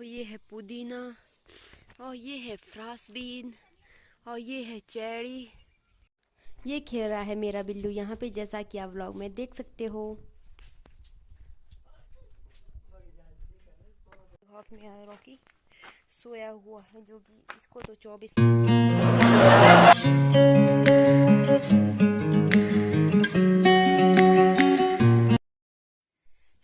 और ये है पुदीना और ये है फ्रांसबीन और ये है चेरी। ये खेल रहा है मेरा बिल्लू यहाँ पे, जैसा कि आप व्लॉग में देख सकते हो। हाथ में है रॉकी, सोया हुआ है, जो कि इसको तो 24।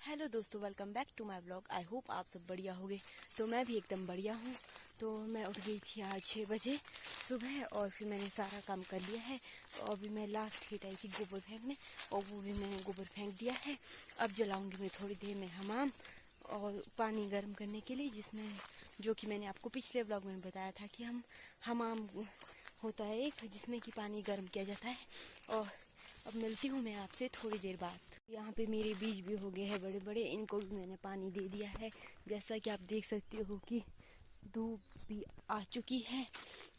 हेलो दोस्तों, welcome back to my blog. I hope आप सब बढ़िया होंगे। तो मैं भी एकदम बढ़िया हूँ। तो मैं उठ गई थी आज 6 बजे सुबह और फिर मैंने सारा काम कर लिया है। तो अभी मैं लास्ट हिट आई थी गोबर फेंकने और वो भी मैंने गोबर फेंक दिया है। अब जलाऊंगी मैं थोड़ी देर में हमाम और पानी गर्म करने के लिए, जिसमें जो कि मैंने आपको पिछले ब्लॉग में बताया था कि हमाम होता है एक, जिसमें कि पानी गर्म किया जाता है। और अब मिलती हूँ मैं आपसे थोड़ी देर बाद। यहाँ पे मेरे बीज भी हो गए हैं बड़े बड़े, इनको भी मैंने पानी दे दिया है। जैसा कि आप देख सकते हो कि धूप भी आ चुकी है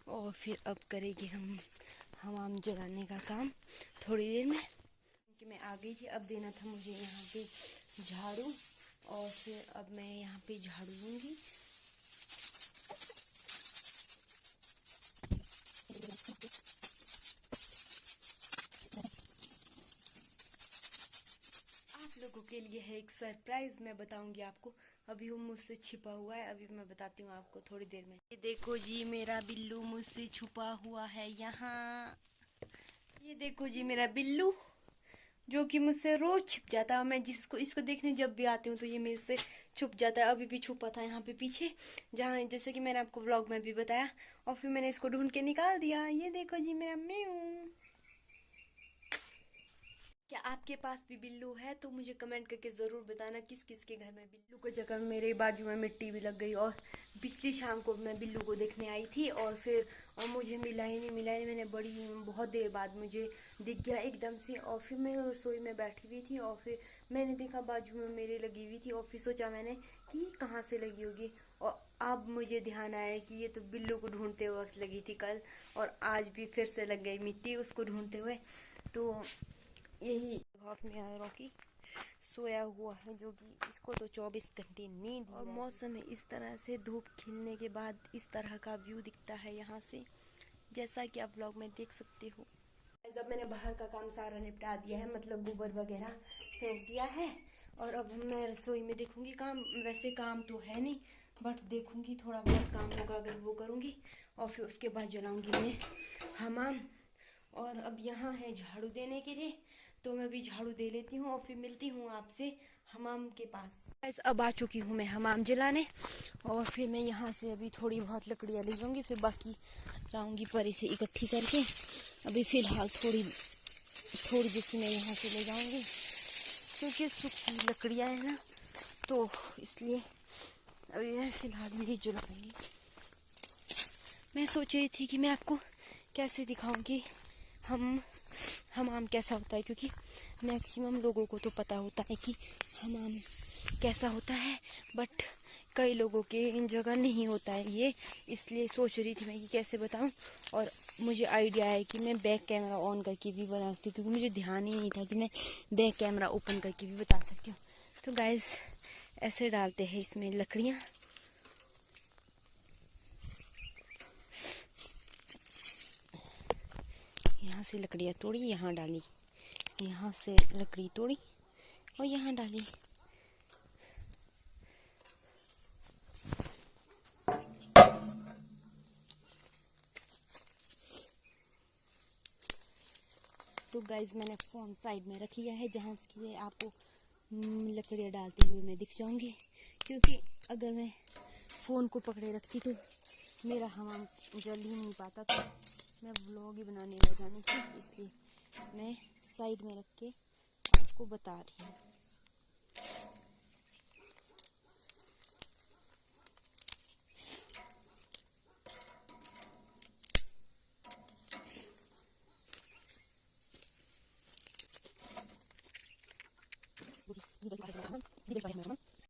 और फिर अब करेंगे हम हमाम जलाने का काम थोड़ी देर में। कि मैं आ गई थी, अब देना था मुझे यहाँ पे झाड़ू और फिर अब मैं यहाँ पे झाड़ू लूँगी। आप लोगों के लिए है एक सरप्राइज, मैं बताऊंगी आपको। अभी वो मुझसे छिपा हुआ है, अभी मैं बताती हूँ आपको थोड़ी देर में। ये देखो जी, मेरा बिल्लू मुझसे छुपा हुआ है यहाँ। ये देखो जी मेरा बिल्लू, जो कि मुझसे रोज छिप जाता है। मैं जिसको इसको देखने जब भी आती हूँ तो ये मेरे से छुप जाता है। अभी भी छुपा था यहाँ पे पीछे, जहाँ जैसे कि मैंने आपको व्लॉग में भी बताया। और फिर मैंने इसको ढूंढ के निकाल दिया। ये देखो जी मेरा म्याऊ। क्या आपके पास भी बिल्लू है? तो मुझे कमेंट करके ज़रूर बताना किस किस के घर में बिल्लू को जगह। मेरे बाजू में मिट्टी भी लग गई और पिछली शाम को मैं बिल्लू को देखने आई थी और मुझे मिला ही नहीं मैंने बहुत देर बाद मुझे दिख गया एकदम से। और फिर मैं रसोई में बैठी हुई थी और फिर मैंने देखा बाजू में मेरे लगी हुई थी और फिर सोचा मैंने कि कहाँ से लगी होगी। और अब मुझे ध्यान आया कि ये तो बिल्लू को ढूंढते वक्त लगी थी कल, और आज भी फिर से लग गई मिट्टी उसको ढूंढते हुए। तो यही हाथ में है रॉकी, सोया हुआ है, जो कि इसको तो 24 घंटे नींद। और मौसम है इस तरह से, धूप खिलने के बाद इस तरह का व्यू दिखता है यहाँ से, जैसा कि आप व्लॉग में देख सकते हो। जब मैंने बाहर का काम सारा निपटा दिया है, मतलब गोबर वगैरह फेंक दिया है, और अब मैं रसोई में देखूंगी काम। वैसे काम तो है नहीं, बट देखूंगी थोड़ा बहुत काम होगा अगर वो करूंगी। और फिर उसके बाद जलाऊंगी मैं हमाम। और अब यहाँ है झाड़ू देने के लिए, तो मैं भी झाड़ू दे लेती हूँ और फिर मिलती हूँ आपसे हमाम के पास। अब आ चुकी हूँ मैं हमाम जलाने और फिर मैं यहाँ से अभी थोड़ी बहुत लकड़ियाँ ले जाऊँगी, फिर बाकी लाऊंगी परे से इकट्ठी करके। अभी फ़िलहाल थोड़ी जैसी मैं यहाँ से ले जाऊँगी, क्योंकि सूखी लकड़ियाँ हैं ना, तो इसलिए अभी मैं फ़िलहाल यही जलाऊँगी। मैं सोच रही थी कि मैं आपको कैसे दिखाऊँगी हमाम कैसा होता है, क्योंकि मैक्सिमम लोगों को तो पता होता है कि हमाम कैसा होता है, बट कई लोगों के इन जगह नहीं होता है ये। इसलिए सोच रही थी मैं कि कैसे बताऊं। और मुझे आइडिया है कि मैं बैक कैमरा ऑन करके भी बना सकती हूँ, क्योंकि मुझे ध्यान ही नहीं था कि मैं बैक कैमरा ओपन करके भी बता सकती हूँ। तो गाइस, ऐसे डालते हैं इसमें लकड़ियाँ। यहाँ से लकड़ियाँ तोड़ी, यहाँ डाली, यहाँ से लकड़ी तोड़ी और यहाँ डाली। तो गाइज, मैंने फ़ोन साइड में रख लिया है, जहाँ से आपको लकड़ियाँ डालते हुए मैं दिख जाऊँगी। क्योंकि अगर मैं फ़ोन को पकड़े रखती तो मेरा हमाम जल ही नहीं पाता, तो मैं व्लॉग ही बनाने लग जानी थी। इसलिए मैं साइड में रख के आपको बता रही हूँ।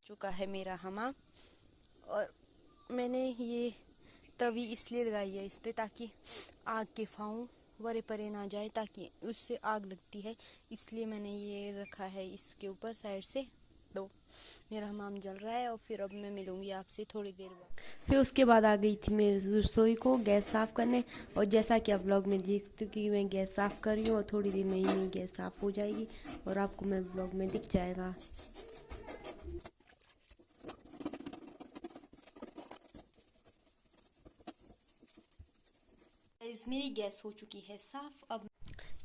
चुका है मेरा हमाम, और मैंने ये तवी इसलिए लगाई है इस पे ताकि आग के फाँव वरे परे ना जाए, ताकि उससे आग लगती है, इसलिए मैंने ये रखा है इसके ऊपर साइड से। तो मेरा हमाम जल रहा है और फिर अब मैं मिलूंगी आपसे थोड़ी देर बाद। फिर उसके बाद आ गई थी मैं रसोई को गैस साफ़ करने, और जैसा कि आप व्लॉग में देखते हो कि मैं गैस साफ़ कर रही हूँ और थोड़ी देर में ही मेरी गैस साफ़ हो जाएगी और आपको मैं व्लॉग में दिख जाएगा। मेरी गैस हो चुकी है साफ़। अब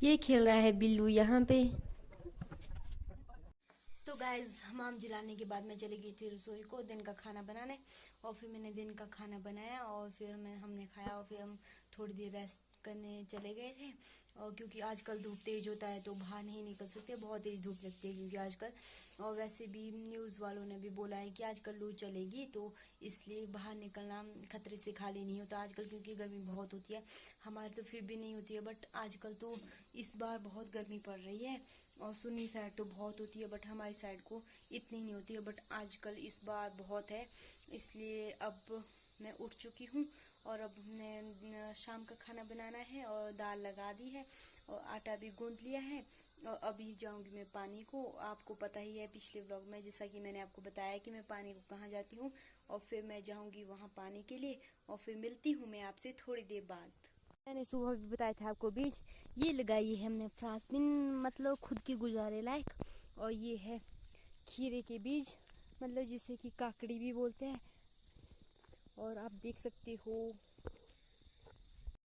ये खेल रहा है बिल्लू यहाँ पे। तो गाइज हमाम जलाने के बाद मैं चली गई थी रसोई को दिन का खाना बनाने, और फिर मैंने दिन का खाना बनाया और फिर हमने खाया और फिर हम थोड़ी देर रेस्ट करने चले गए थे। और क्योंकि आजकल धूप तेज़ होता है तो बाहर नहीं निकल सकते, बहुत तेज़ धूप लगती है क्योंकि आजकल, और वैसे भी न्यूज़ वालों ने भी बोला है कि आजकल लू चलेगी, तो इसलिए बाहर निकलना खतरे से खाली नहीं होता आजकल, क्योंकि गर्मी बहुत होती है। हमारे तो फिर भी नहीं होती है, बट आजकल तो इस बार बहुत गर्मी पड़ रही है। और सुन्नी साइड तो बहुत होती है बट हमारी साइड को इतनी नहीं होती है, बट आजकल इस बार बहुत है। इसलिए अब मैं उठ चुकी हूँ और अब हमने शाम का खाना बनाना है और दाल लगा दी है और आटा भी गूंद लिया है। और अभी जाऊंगी मैं पानी को। आपको पता ही है पिछले व्लॉग में जैसा कि मैंने आपको बताया कि मैं पानी को कहाँ जाती हूँ, और फिर मैं जाऊंगी वहाँ पानी के लिए, और फिर मिलती हूँ मैं आपसे थोड़ी देर बाद। मैंने सुबह भी बताया था आपको बीज ये लगाई है हमने फ्रांसबिन, मतलब खुद की गुजारे लायक। और ये है खीरे के बीज, मतलब जिसे कि काकड़ी भी बोलते हैं। और आप देख सकते हो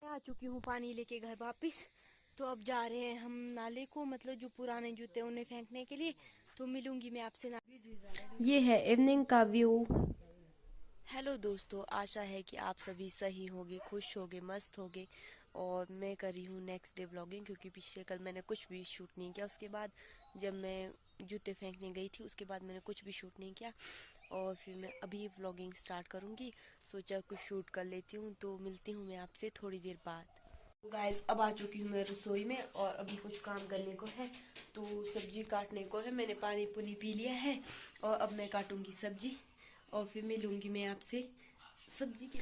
मैं आ चुकी हूँ पानी लेके घर वापस। तो अब जा रहे हैं हम नाले को, मतलब जो पुराने जूते उन्हें फेंकने के लिए। तो मिलूंगी मैं आपसे ना। ये है इवनिंग का व्यू। हेलो दोस्तों, आशा है कि आप सभी सही होगे, खुश होगे, मस्त होगे। और मैं कर रही हूँ नेक्स्ट डे व्लॉगिंग, क्योंकि पिछले कल मैंने कुछ भी शूट नहीं किया। उसके बाद जब मैं जूते फेंकने गई थी उसके बाद मैंने कुछ भी शूट नहीं किया, और फिर मैं अभी व्लॉगिंग स्टार्ट करूँगी। सोचा कुछ शूट कर लेती हूँ, तो मिलती हूँ मैं आपसे थोड़ी देर बाद। गाइस अब आ चुकी हूँ मैं रसोई में और अभी कुछ काम करने को है, तो सब्जी काटने को है। मैंने पानी पुनी पी लिया है और अब मैं काटूँगी सब्जी और फिर मिलूंगी मैं आपसे सब्जी के।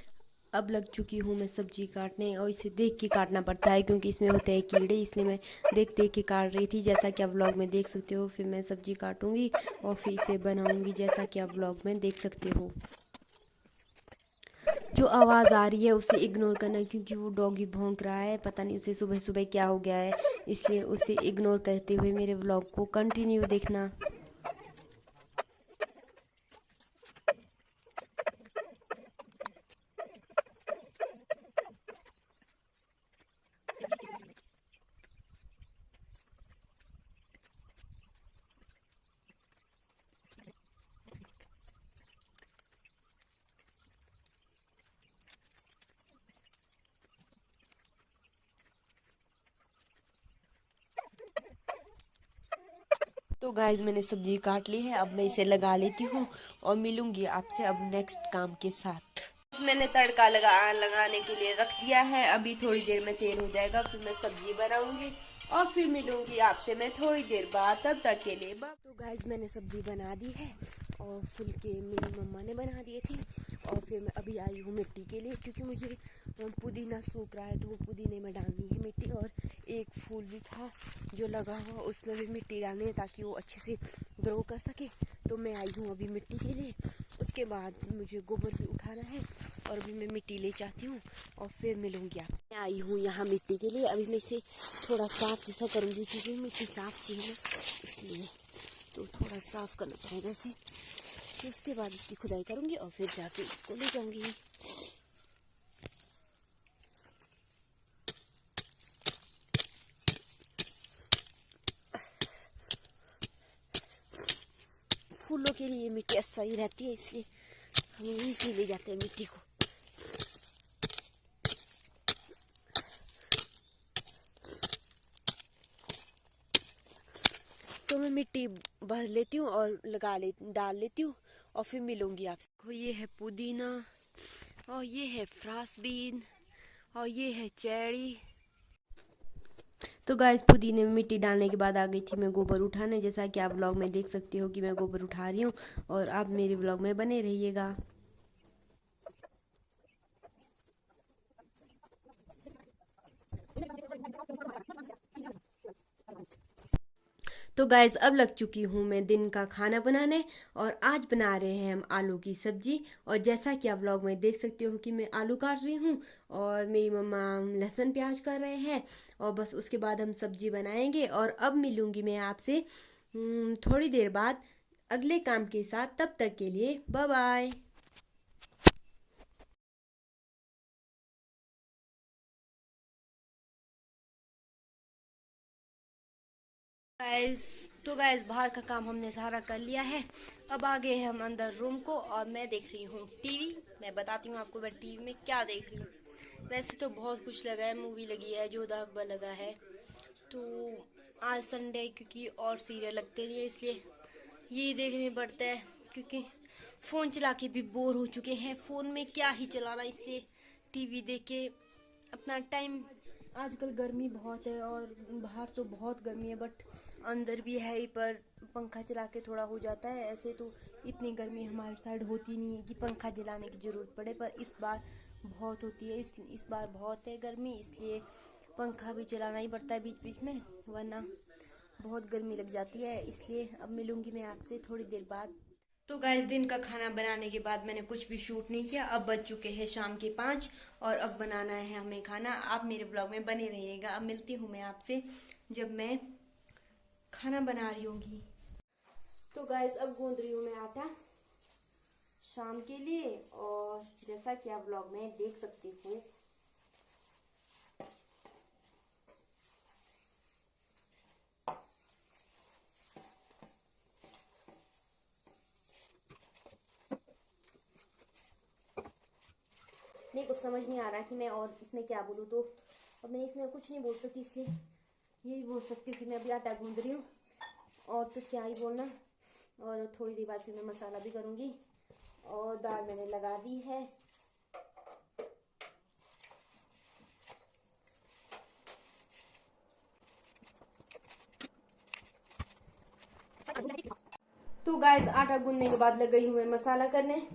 अब लग चुकी हूँ मैं सब्जी काटने, और इसे देख के काटना पड़ता है क्योंकि इसमें होते हैं कीड़े, इसलिए मैं देख देख के काट रही थी। जैसा कि आप व्लॉग में देख सकते हो, फिर मैं सब्जी काटूंगी और फिर इसे बनाऊंगी जैसा कि आप व्लॉग में देख सकते हो। जो आवाज़ आ रही है उसे इग्नोर करना, क्योंकि वो डॉगी भौंक रहा है, पता नहीं उसे सुबह सुबह क्या हो गया है, इसलिए उसे इग्नोर करते हुए मेरे व्लॉग को कंटिन्यू देखना। तो गाइज मैंने सब्जी काट ली है, अब मैं इसे लगा लेती हूँ और मिलूंगी आपसे अब नेक्स्ट काम के साथ। मैंने तड़का लगाने के लिए रख दिया है। अभी थोड़ी देर में तेल हो जाएगा, फिर मैं सब्जी बनाऊंगी और फिर मिलूंगी आपसे मैं थोड़ी देर बाद। तब तक के लिए बाय। तो गाइज मैंने सब्जी बना दी है और फुलके मेरी मम्मा ने बना दिए थे, और फिर मैं अभी आई हूँ मिट्टी के लिए, क्योंकि मुझे पुदीना सूख रहा है तो वो पुदीने में डालनी है मिट्टी। और एक फूल भी था जो लगा हुआ, उसमें भी मिट्टी डालनी है ताकि वो अच्छे से ग्रो कर सके। तो मैं आई हूँ अभी मिट्टी के लिए। उसके बाद मुझे गोबर भी उठाना है और अभी मैं मिट्टी ले जाती हूँ और फिर मिलूंगी आपसे। मैं आई हूँ यहाँ मिट्टी के लिए। अभी मैं इसे थोड़ा साफ जैसा करूँगी क्योंकि मिट्टी साफ चाहिए ना, इसलिए तो थोड़ा साफ करना पड़ेगा इसे। फिर उसके बाद इसकी खुदाई करूँगी और फिर जाके इसको ले जाऊँगी। फूलों के लिए मिट्टी सही रहती है, इसलिए हम यहीं से ले जाते हैं मिट्टी को। तो मैं मिट्टी भर लेती हूँ और डाल लेती हूँ और फिर मिलूंगी आपसे। ये है पुदीना और ये है फ्रांसबीन और ये है चेरी। तो गाइस पुदीने में मिट्टी डालने के बाद आ गई थी मैं गोबर उठाने। जैसा कि आप व्लॉग में देख सकते हो कि मैं गोबर उठा रही हूँ, और आप मेरे व्लॉग में बने रहिएगा। तो गाइस अब लग चुकी हूँ मैं दिन का खाना बनाने और आज बना रहे हैं हम आलू की सब्जी। और जैसा कि आप व्लॉग में देख सकते हो कि मैं आलू काट रही हूँ और मेरी मम्मा लहसुन प्याज कर रहे हैं और बस उसके बाद हम सब्जी बनाएंगे। और अब मिलूंगी मैं आपसे थोड़ी देर बाद अगले काम के साथ। तब तक के लिए बाय बाय। गाइस तो गाइस बाहर का काम हमने सारा कर लिया है। अब आ गए हैं हम अंदर रूम को और मैं देख रही हूँ टीवी। मैं बताती हूँ आपको मैं टीवी में क्या देख रही हूँ। वैसे तो बहुत कुछ लगा है, मूवी लगी है, जोधा अकबर लगा है। तो आज संडे क्योंकि और सीरियल लगते नहीं है इसलिए ये देखने पड़ता है, क्योंकि फ़ोन चला के भी बोर हो चुके हैं। फ़ोन में क्या ही चलाना, इसलिए टीवी देख के अपना टाइम। आजकल गर्मी बहुत है और बाहर तो बहुत गर्मी है, बट अंदर भी है ही, पर पंखा चला के थोड़ा हो जाता है। ऐसे तो इतनी गर्मी हमारे साइड होती नहीं है कि पंखा जलाने की ज़रूरत पड़े, पर इस बार बहुत होती है। इस बार बहुत है गर्मी, इसलिए पंखा भी चलाना ही पड़ता है बीच बीच में, वरना बहुत गर्मी लग जाती है। इसलिए अब मिलूंगी मैं आपसे थोड़ी देर बाद। तो गाइस दिन का खाना बनाने के बाद मैंने कुछ भी शूट नहीं किया। अब बज चुके हैं शाम के 5 और अब बनाना है हमें खाना। आप मेरे ब्लॉग में बने रहिएगा। अब मिलती हूँ मैं आपसे जब मैं खाना बना रही होंगी। तो गाइस अब गूंद रही हूँ मैं आटा शाम के लिए, और जैसा कि आप ब्लॉग में देख सकते हो मेरे को समझ नहीं आ रहा कि मैं और इसमें क्या बोलूँ। तो अब मैं इसमें कुछ नहीं बोल सकती, इसलिए यही बोल सकती हूँ कि मैं अभी आटा गूंद रही हूँ, और तो क्या ही बोलना। और थोड़ी देर बाद फिर मैं मसाला भी करूँगी और दाल मैंने लगा दी है। तो गाइस आटा गूंदने के बाद लग गई हूँ मैं मसाला करने।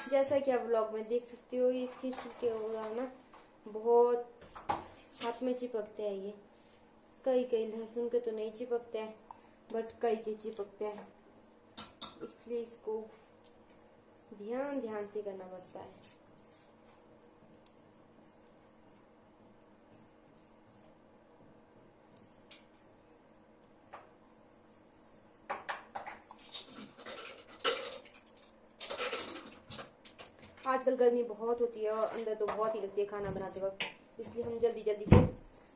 जैसा कि आप व्लॉग में देख सकते हो, इसके छिलके हो ना बहुत हाथ में चिपकते हैं। ये कई कई लहसुन के तो नहीं चिपकते हैं, बट कई के चिपकते हैं, इसलिए इसको ध्यान ध्यान से करना पड़ता है। आजकल गर्मी बहुत होती है और अंदर तो बहुत ही लगती है खाना बनाते वक्त, इसलिए हम जल्दी जल्दी से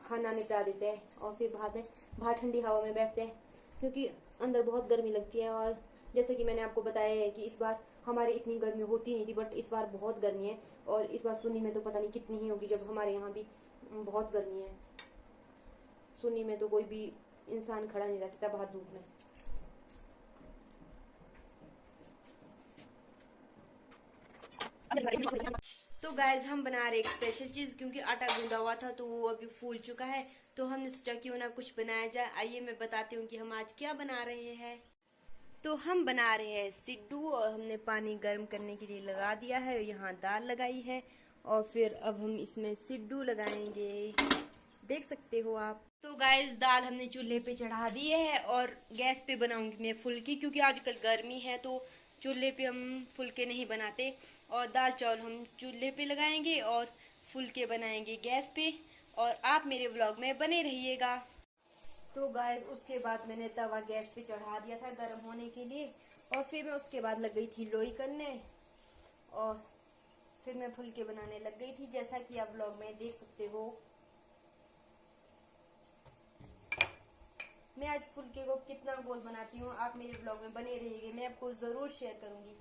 खाना निपटा देते हैं और फिर बाहर ठंडी हवा में बैठते हैं, क्योंकि अंदर बहुत गर्मी लगती है। और जैसे कि मैंने आपको बताया है कि इस बार हमारे इतनी गर्मी होती नहीं थी, बट इस बार बहुत गर्मी है। और इस बार सुन्नी में तो पता नहीं कितनी ही होगी, जब हमारे यहाँ भी बहुत गर्मी है। सुन्नी में तो कोई भी इंसान खड़ा नहीं रह सकता बाहर धूप में। तो गाइज हम बना रहे एक स्पेशल चीज़, क्योंकि आटा गूंदा हुआ था तो वो अभी फूल चुका है। तो हमने सोचा क्यों ना कुछ बनाया जाए। आइए मैं बताती हूँ कि हम आज क्या बना रहे हैं। तो हम बना रहे हैं सिड्डू, और हमने पानी गर्म करने के लिए लगा दिया है, यहाँ दाल लगाई है और फिर अब हम इसमें सिड्डू लगाएंगे, देख सकते हो आप। तो गाइस दाल हमने चूल्हे पे चढ़ा दी है और गैस पे बनाऊंगी मैं फुल्की, क्योंकि आजकल गर्मी है तो चूल्हे पे हम फुल्के नहीं बनाते। और दाल चावल हम चूल्हे पे लगाएंगे और फुल्के बनाएंगे गैस पे। और आप मेरे व्लॉग में बने रहिएगा। तो गाइस उसके बाद मैंने तवा गैस पे चढ़ा दिया था गर्म होने के लिए, और फिर मैं उसके बाद लग गई थी लोई करने, और फिर मैं फुलके बनाने लग गई थी, जैसा कि आप व्लॉग में देख सकते हो। मैं आज फुलके को कितना गोल बनाती हूँ आप मेरे ब्लॉग में बने रहिएगा, मैं आपको जरूर शेयर करूंगी।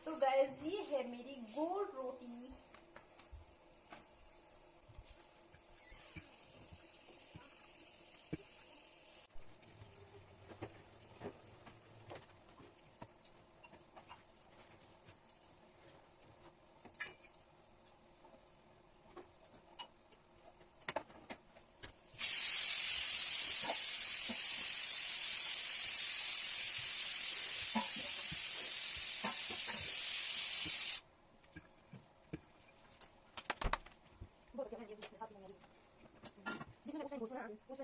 तो गाइस ये है मेरी गोल रोटी। तो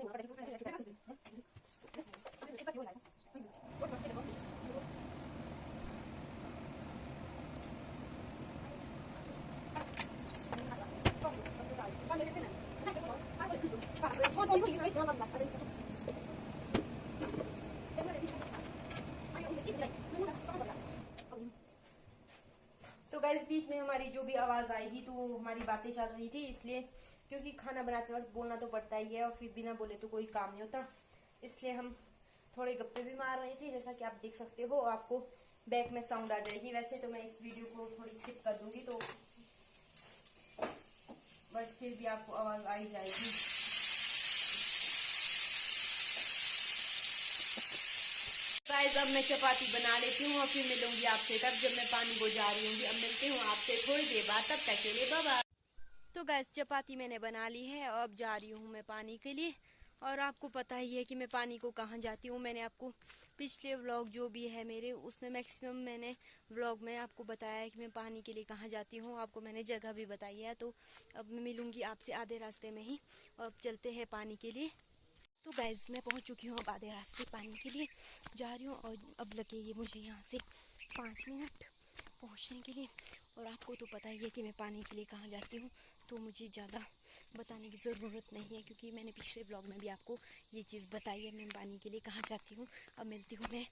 गाइस बीच में हमारी जो भी आवाज आएगी तो हमारी बातें चल रही थी, इसलिए क्योंकि खाना बनाते वक्त बोलना तो पड़ता ही है और फिर बिना बोले तो कोई काम नहीं होता, इसलिए हम थोड़े गप्पे भी मार रहे थे। जैसा कि आप देख सकते हो, आपको बैक में साउंड आ जाएगी। वैसे तो मैं इस वीडियो को थोड़ी स्किप कर दूंगी, तो बट फिर भी आपको आवाज आ ही जाएगी। गाइस अब मैं चपाती बना लेती हूँ और फिर मिलूंगी आपसे तब जब मैं पानी बुझा रही हूँ। अब मिलती हूँ आपसे थोड़ी देर बाद, तब तक के लिए बाय बाय। तो गैस चपाती मैंने बना ली है और अब जा रही हूँ मैं पानी के लिए। और आपको पता ही है कि मैं पानी को कहाँ जाती हूँ। मैंने आपको पिछले व्लॉग जो भी है मेरे, उसमें मैक्सिमम मैंने व्लॉग में आपको बताया है कि मैं पानी के लिए कहाँ जाती हूँ। आपको मैंने जगह भी बताई है। तो अब मैं मिलूँगी आपसे आधे रास्ते में ही और अब चलते हैं पानी के लिए। तो गैस मैं पहुँच चुकी हूँ अब आधे रास्ते पानी के लिए जा रही हूँ और अब लगेगी मुझे यहाँ से 5 मिनट पहुँचने के लिए। और आपको तो पता ही है कि मैं पानी के लिए कहाँ जाती हूँ, तो मुझे ज़्यादा बताने की ज़रूरत नहीं है क्योंकि मैंने पिछले ब्लॉग में भी आपको ये चीज़ बताई है मैं पानी के लिए कहाँ जाती हूँ। अब मिलती हूँ मैं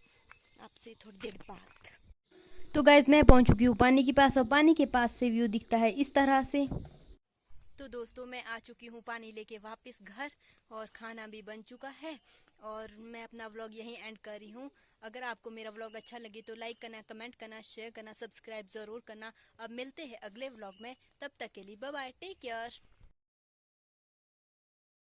आपसे थोड़ी देर बाद। तो गाइस मैं पहुँच चुकी हूँ पानी के पास और पानी के पास से व्यू दिखता है इस तरह से। तो दोस्तों मैं आ चुकी हूँ पानी लेके वापस घर और खाना भी बन चुका है और मैं अपना व्लॉग यहीं एंड कर रही हूँ। अगर आपको मेरा व्लॉग अच्छा लगे तो लाइक करना, कमेंट करना, शेयर करना, सब्सक्राइब ज़रूर करना। अब मिलते हैं अगले व्लॉग में, तब तक के लिए बाय बाय, टेक केयर।